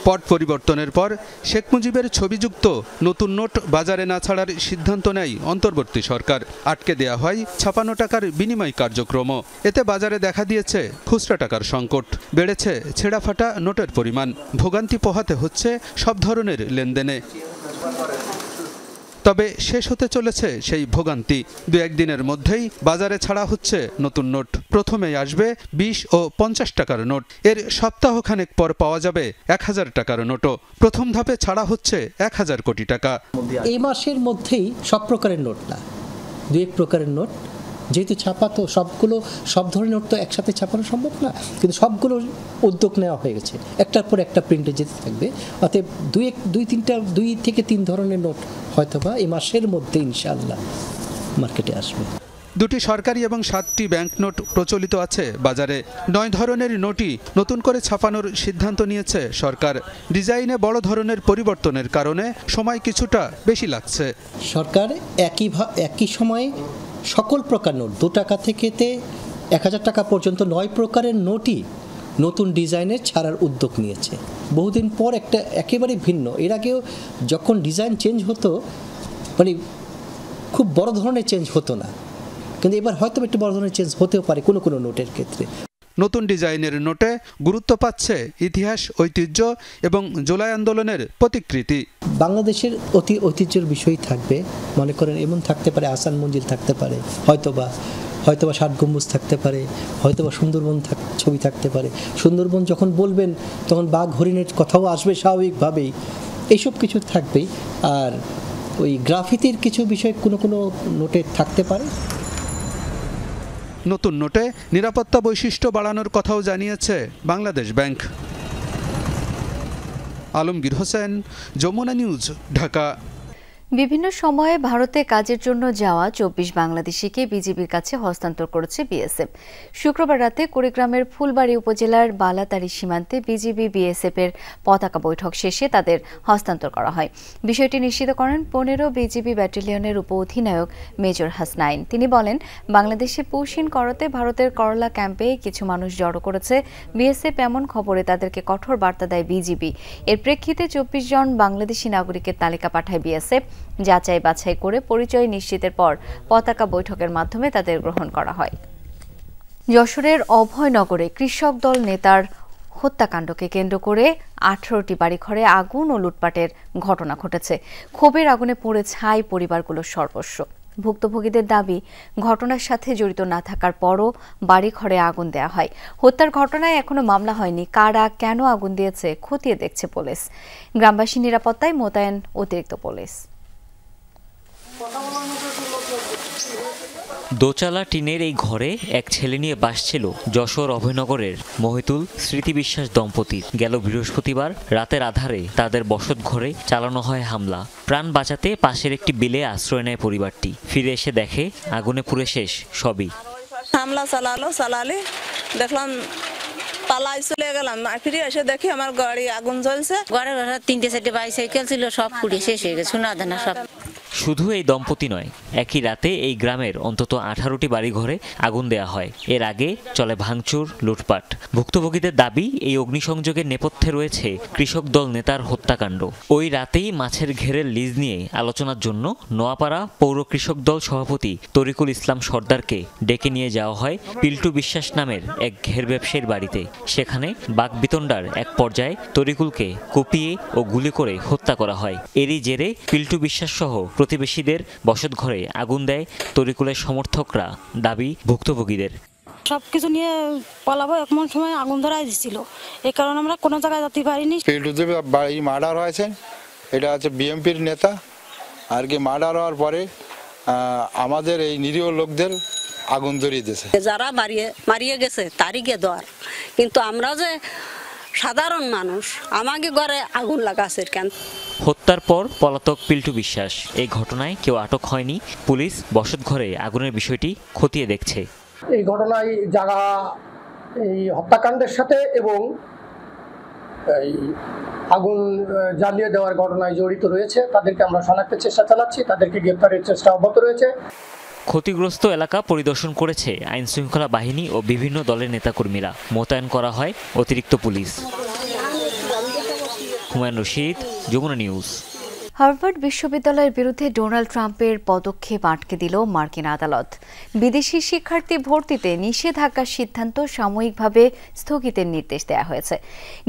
পট পরিবর্তনের পর শেখ মুজিবের ছবিযুক্ত নতুন নোট বাজারে না ছাড়ার সিদ্ধান্ত নেয় অন্তর্বর্তী সরকার। আটকে দেয়া হয় ছাপানো টাকার বিনিময় কার্যক্রম। এতে বাজারে দেখা দিয়েছে খুচরা টাকার সংকট, বেড়েছে ছেঁড়া ফাটা নোটের পরিমাণ। ভোগান্তি পোহাতে হচ্ছে সব ধরনের লেনদেনে। তবে শেষ হতে চলেছে সেই ভোগান্তি। দু একদিনের মধ্যেই বাজারে ছাড়া হচ্ছে নতুন নোট। প্রথমেই আসবে 20 ও 50 টাকার নোট। এর সপ্তাহখানেক পর পাওয়া যাবে 1000 টাকার নোটও। প্রথম ধাপে ছাড়া হচ্ছে 1000 কোটি টাকা। এই মাসের মধ্যেই সব প্রকারের নোট না, 2-1 প্রকারের নোট, যেহেতু ছাপা তো সব ধরনের নোট তো একসাথে ছাপানো সম্ভব না, কিন্তু সবগুলো উদ্যোগ নেওয়া হয়ে গেছে। একটার পর একটা প্রিন্টে যেতে থাকবে। অতএব 2 থেকে 3 ধরনের নোট হয়তোবা এই মাসের মধ্যে ইনশাআল্লাহ মার্কেটে আসবে। 2টি সরকারি এবং 7টি ব্যাংক নোট প্রচলিত আছে বাজারে। 9 ধরনের নোটই নতুন করে ছাপানোর সিদ্ধান্ত নিয়েছে সরকার। ডিজাইনে বড় ধরনের পরিবর্তনের কারণে সময় কিছুটা বেশি লাগছে। সরকার একই সময়ে সকল প্রকার নোট 2 টাকা থেকে 1000 টাকা পর্যন্ত 9 প্রকারের নোটই নতুন ডিজাইনের ছাড়ার উদ্যোগ নিয়েছে। বহুদিন পর একটা একেবারে ভিন্ন। এর আগেও যখন ডিজাইন চেঞ্জ হতো, মানে খুব বড় ধরনের চেঞ্জ হতো না, কিন্তু এবার হয়তো একটু বড় ধরনের চেঞ্জ হতেও পারে কোনো কোনো নোটের ক্ষেত্রে। নতুন ডিজাইনের নোটে গুরুত্ব পাচ্ছে ইতিহাস, ঐতিহ্য এবং জুলাই আন্দোলনের প্রতিকৃতি। বাংলাদেশের ঐতিহ্যের বিষয় থাকবে। মনে করেন এমন থাকতে পারে আহসান মঞ্জিল থাকতে পারে, হয়তোবা 7 গম্বুজ থাকতে পারে, হয়তোবা সুন্দরবন ছবি থাকতে পারে। সুন্দরবন যখন বলবেন তখন বাঘ হরিণের কথাও আসবে স্বাভাবিকভাবেই। এইসব কিছু থাকবেই। আর ওই গ্রাফিতির কিছু বিষয় কোনো নোটে থাকতে পারে। নতুন নোটে নিরাপত্তা বৈশিষ্ট্য বাড়ানোর কথাও জানিয়েছে বাংলাদেশ ব্যাংক। আলমগীর হোসেন, যমুনা নিউজ, ঢাকা। বিভিন্ন সময়ে ভারতে কাজের জন্য যাওয়া 24 বাংলাদেশিকে বিজিবির কাছে হস্তান্তর করেছে বিএসএফ। শুক্রবার রাতে কুড়িগ্রামের ফুলবাড়ী উপজেলার বালাতারি সীমান্তে বিজিবি বিএসএফ এর পতাকা বৈঠক শেষে তাদের হস্তান্তর করা হয়। বিষয়টি নিশ্চিত করেন 15 বিজিবি ব্যাটালিয়নের উপ অধিনায়ক মেজর হাসনাইন। তিনি বলেন, বাংলাদেশে পুশিন করতে ভারতের করলা ক্যাম্পে কিছু মানুষ জড়ো করেছে বিএসএফ। এমন খবরে তাদেরকে কঠোর বার্তা দেয় বিজিবি। এর প্রেক্ষিতে 24 জন বাংলাদেশি নাগরিকের তালিকা পাঠায় বিএসএফ। যাচাই বাছাই করে পরিচয় নিশ্চিতের পর পতাকা বৈঠকের মাধ্যমে তাদের গ্রহণ করা হয়। যশোরের অভয়নগরে কৃষক দল নেতার হত্যাকাণ্ডকে কেন্দ্র করে 18টি বাড়িঘরে আগুন ও লুটপাটের ঘটনা ঘটেছে। ক্ষোভের আগুনে পুড়ে ছাই পরিবারগুলোর সর্বস্ব। ভুক্তভোগীদের দাবি, ঘটনার সাথে জড়িত না থাকার পরও বাড়িঘরে আগুন দেওয়া হয়। হত্যার ঘটনায় এখনো মামলা হয়নি। কারা কেন আগুন দিয়েছে খতিয়ে দেখছে পুলিশ। গ্রামবাসী নিরাপত্তায় মোতায়েন অতিরিক্ত পুলিশ। দোচালা টিনের এই ঘরে এক ছেলে নিয়ে বাস ছিল যশোর অভয়নগরের মহিতুল স্মৃতি বিশ্বাস দম্পতির। গেল বৃহস্পতিবার রাতের আধারে তাদের বসত ঘরে চালানো হয় হামলা। প্রাণ বাঁচাতে পাশের একটি বিলে আশ্রয় নেয় পরিবারটি। ফিরে এসে দেখে আগুনে পুড়ে শেষ সবই। হামলা চালালে দেখলাম পালাই চলে গেলাম। ফিরে এসে দেখি আমার গাড়ি আগুন জ্বলছে। ঘরে 3-4টি বাইসাইকেল ছিল, সব পুড়ে শেষ হয়ে গেছে, শোনা দেনা সব। শুধু এই দম্পতি নয়, একই রাতে এই গ্রামের অন্তত 18টি বাড়িঘরে আগুন দেয়া হয়। এর আগে চলে ভাঙচুর, লুটপাট। ভুক্তভোগীদের দাবি, এই অগ্নিসংযোগের নেপথ্যে রয়েছে কৃষক দল নেতার হত্যাকাণ্ড। ওই রাতেই মাছের ঘেরের লিজ নিয়ে আলোচনার জন্য নোয়াপাড়া পৌর কৃষক দল সভাপতি তরিকুল ইসলাম সর্দারকে ডেকে নিয়ে যাওয়া হয় পিল্টু বিশ্বাস নামের এক ঘের ব্যবসায়ীর বাড়িতে। সেখানে বাকবিতণ্ডার এক পর্যায়ে তরিকুলকে কুপিয়ে ও গুলি করে হত্যা করা হয়। এরই জেরে পিল্টু বিশ্বাস সহ প্রতিবেশীদের বসতঘরে আগুন দেয় তরিকুলের সমর্থকরা। দাবি ভুক্তভোগীদের, সবকিছু নিয়ে পালাবো এমন সময় আগুন ধরাই দিছিল, এই কারণে আমরা কোনো জায়গায় যেতে পারিনি। পিল্টুদের বাড়ি মার্ডার হয়েছে, এটা হচ্ছে বিএমপির নেতা। আর কি মার্ডার হওয়ার পরে আমাদের এই নিরীহ লোকদের আগুন ধরিয়ে দিয়েছে। যারা মারিয়ে গেছে তারই গিয়ে দেওয়ার, কিন্তু আমরা যে সাধারণ মানুষ, আমাকে ঘরে আগুন লাগাছে কেন? হত্যার পর পলাতক পিল্টু বিশ্বাস। এই ঘটনায় কেউ আটক হয়নি। পুলিশ বসতঘরে আগুনের বিষয়টি খতিয়ে দেখছে। এই ঘটনায় যারা এই হত্যাকাণ্ডের সাথে এবং এই আগুন জ্বালিয়ে দেওয়ার ঘটনায় জড়িত রয়েছে তাদেরকে আমরা শনাক্তের চেষ্টা চালাচ্ছি, তাদেরকে গ্রেপ্তারের চেষ্টা অব্যাহত রয়েছে। ক্ষতিগ্রস্ত এলাকা পরিদর্শন করেছে আইন শৃঙ্খলা বাহিনী ও বিভিন্ন দলের নেতাকর্মীরা। মোতায়েন করা হয় অতিরিক্ত police. Humayun Rashid, Jamuna news. Harvard বিশ্ববিদ্যালয়ের বিরুদ্ধে ডোনাল্ড ট্রাম্পের পদক্ষেপ আটকে দিল মার্কিন আদালত। বিদেশি শিক্ষার্থী ভর্তিতে নিষেধাজ্ঞার সিদ্ধান্ত সাময়িকভাবে স্থগিতের নির্দেশ দেওয়া হয়েছে।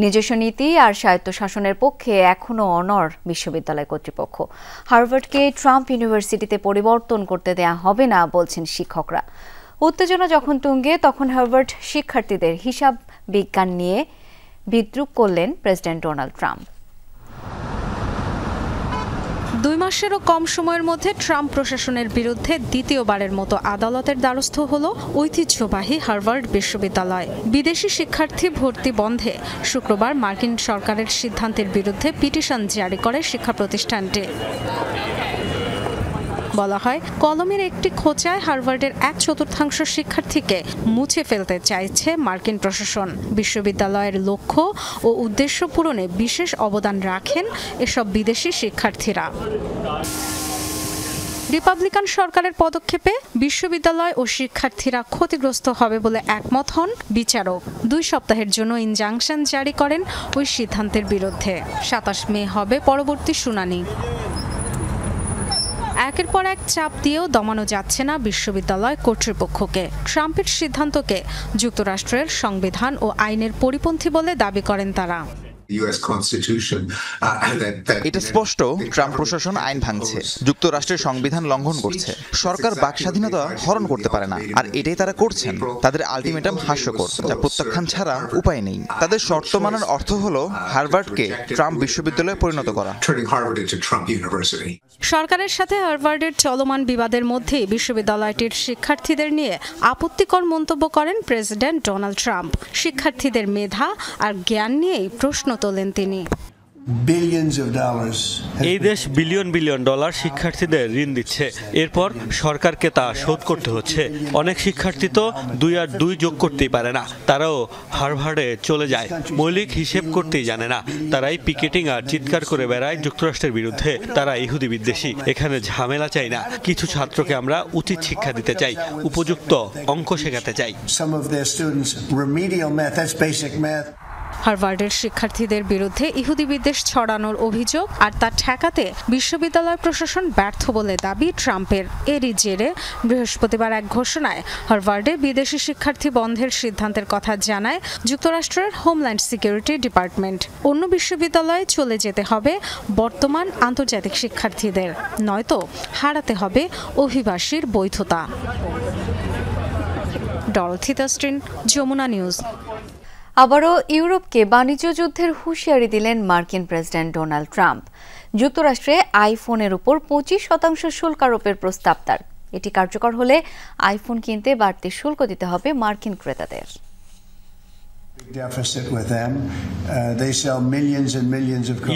নিজস্ব নীতি আর স্বায়ত্তশাসনের পক্ষে এখনও অনড় বিশ্ববিদ্যালয় কর্তৃপক্ষ। হার্ভার্ডকে ট্রাম্প ইউনিভার্সিটিতে পরিবর্তন করতে দেয়া হবে না বলছেন শিক্ষকরা। উত্তেজনা যখন তুঙ্গে, তখন হার্ভার্ড শিক্ষার্থীদের হিসাব বিজ্ঞান নিয়ে বিদ্রূপ করলেন প্রেসিডেন্ট ডোনাল্ড ট্রাম্প। 2 মাসেরও কম সময়ের মধ্যে ট্রাম্প প্রশাসনের বিরুদ্ধে দ্বিতীয়বারের মতো আদালতের দ্বারস্থ হল ঐতিহ্যবাহী হার্ভার্ড বিশ্ববিদ্যালয়। বিদেশি শিক্ষার্থী ভর্তি বন্ধে শুক্রবার মার্কিন সরকারের সিদ্ধান্তের বিরুদ্ধে পিটিশন জারি করে শিক্ষা প্রতিষ্ঠানটি। বলা হয়, কলমের একটি খোঁচায় হার্ভার্ডের 1/4 শিক্ষার্থীকে মুছে ফেলতে চাইছে মার্কিন প্রশাসন। বিশ্ববিদ্যালয়ের লক্ষ্য ও উদ্দেশ্য পূরণে বিশেষ অবদান রাখেন এসব বিদেশি শিক্ষার্থীরা। রিপাবলিকান সরকারের পদক্ষেপে বিশ্ববিদ্যালয় ও শিক্ষার্থীরা ক্ষতিগ্রস্ত হবে বলে একমত হন বিচারক। 2 সপ্তাহের জন্য ইনজাংশন জারি করেন ওই সিদ্ধান্তের বিরুদ্ধে। 27 মে হবে পরবর্তী শুনানি। একের পর এক চাপ দিয়েও দমানো যাচ্ছে না বিশ্ববিদ্যালয় কর্তৃপক্ষকে। ট্রাম্পের সিদ্ধান্তকে যুক্তরাষ্ট্রের সংবিধান ও আইনের পরিপন্থী বলে দাবি করেন তারা। এটা স্পষ্ট, ট্রাম্প প্রশাসন আইন ভাঙছে, যুক্তরাষ্ট্রের সংবিধান লঙ্ঘন করছে। সরকার বাক স্বাধীনতা হরণ করতে পারে না, আর এটাই তারা করছেন। তাদের আলটিমেটাম হাস্যকর, যা প্রত্যাখ্যান ছাড়া উপায় নেই। তাদের শর্ত মানার অর্থ হলো হার্ভার্ডকে ট্রাম্প বিশ্ববিদ্যালয়ে পরিণত করা। সরকারের সাথে হার্ভার্ডের চলমান বিবাদের মধ্যেই বিশ্ববিদ্যালয়টির শিক্ষার্থীদের নিয়ে আপত্তিকর মন্তব্য করেন প্রেসিডেন্ট ডোনাল্ড ট্রাম্প। শিক্ষার্থীদের মেধা আর জ্ঞান নিয়েই প্রশ্ন তোলেন তিনি। এই দেশ বিলিয়ন বিলিয়ন ডলার শিক্ষার্থীদের ঋণ দিচ্ছে, এরপর সরকারকে তা শোধ করতে হচ্ছে। অনেক শিক্ষার্থী তো 2 আর 2 যোগ করতেই পারে না, তারাও হার্ভার্ডে চলে যায়। মৌলিক হিসেব করতেই জানে না, তারাই পিকেটিং আর চিৎকার করে বেড়ায় যুক্তরাষ্ট্রের বিরুদ্ধে। তারা ইহুদি বিদ্বেষী। এখানে ঝামেলা চাই না, কিছু ছাত্রকে আমরা উচিত শিক্ষা দিতে চাই, উপযুক্ত অঙ্ক শেখাতে চাই। হার্ভার্ডের শিক্ষার্থীদের বিরুদ্ধে ইহুদি বিদ্বেষ ছড়ানোর অভিযোগ আর তা ঠেকাতে বিশ্ববিদ্যালয় প্রশাসন ব্যর্থ বলে দাবি ট্রাম্পের। এরই জেরে বৃহস্পতিবার এক ঘোষণায় হার্ভার্ডে বিদেশি শিক্ষার্থী বন্ধের সিদ্ধান্তের কথা জানায় যুক্তরাষ্ট্রের হোমল্যান্ড সিকিউরিটি ডিপার্টমেন্ট। অন্য বিশ্ববিদ্যালয়ে চলে যেতে হবে বর্তমান আন্তর্জাতিক শিক্ষার্থীদের, নয়তো হারাতে হবে অভিবাসীর বৈধতা। Dorothy Tustin, Jamuna news. আবারও ইউরোপকে বাণিজ্য যুদ্ধের হুঁশিয়ারি দিলেন মার্কিন প্রেসিডেন্ট ডোনাল্ড ট্রাম্প। যুক্তরাষ্ট্রে আইফোনের উপর 25% শুল্ক আরোপের প্রস্তাব তার। এটি কার্যকর হলে আইফোন কিনতে বাড়তি শুল্ক দিতে হবে মার্কিন ক্রেতাদের।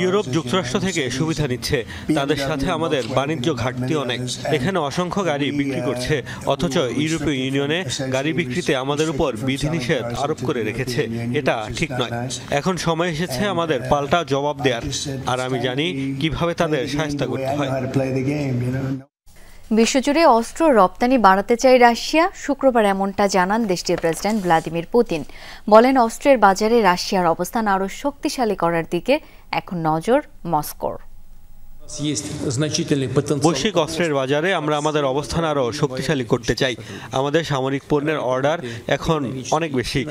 ইউরোপ যুক্তরাষ্ট্র থেকে সুবিধা নিচ্ছে, তাদের সাথে আমাদের বাণিজ্য ঘাটতি অনেক। এখানে অসংখ্য গাড়ি বিক্রি করছে, অথচ ইউরোপীয় ইউনিয়নে গাড়ি বিক্রিতে আমাদের উপর বিধিনিষেধ আরোপ করে রেখেছে। এটা ঠিক নয়। এখন সময় এসেছে আমাদের পাল্টা জবাব দেওয়ার, আর আমি জানি কিভাবে তাদের শায়েস্তা করতে হয়। বিশ্বজুড়ে অস্ত্র রপ্তানি বাড়াতে চায় রাশিয়া। শুক্রবার এমনটা জানান দেশটির প্রেসিডেন্ট ভ্লাদিমির পুতিন। বলেন, অস্ত্রের বাজারে রাশিয়ার অবস্থান আরও শক্তিশালী করার দিকে এখন নজর মস্কোর। বৈশ্বিক অস্ত্রের বাজারে আমরা আমাদের অবস্থান আরও শক্তিশালী করতে চাই। আমাদের সামরিক পণ্যের অর্ডার এখন অনেক বেশি,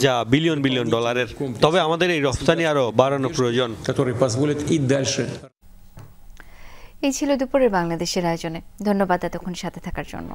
যা বিলিয়ন বিলিয়ন ডলারের। তবে আমাদের এই রপ্তানি আরও বাড়ানো প্রয়োজন। এই ছিল দুপুরের বাংলাদেশের আয়োজনে। ধন্যবাদ এতক্ষণ সাথে থাকার জন্য।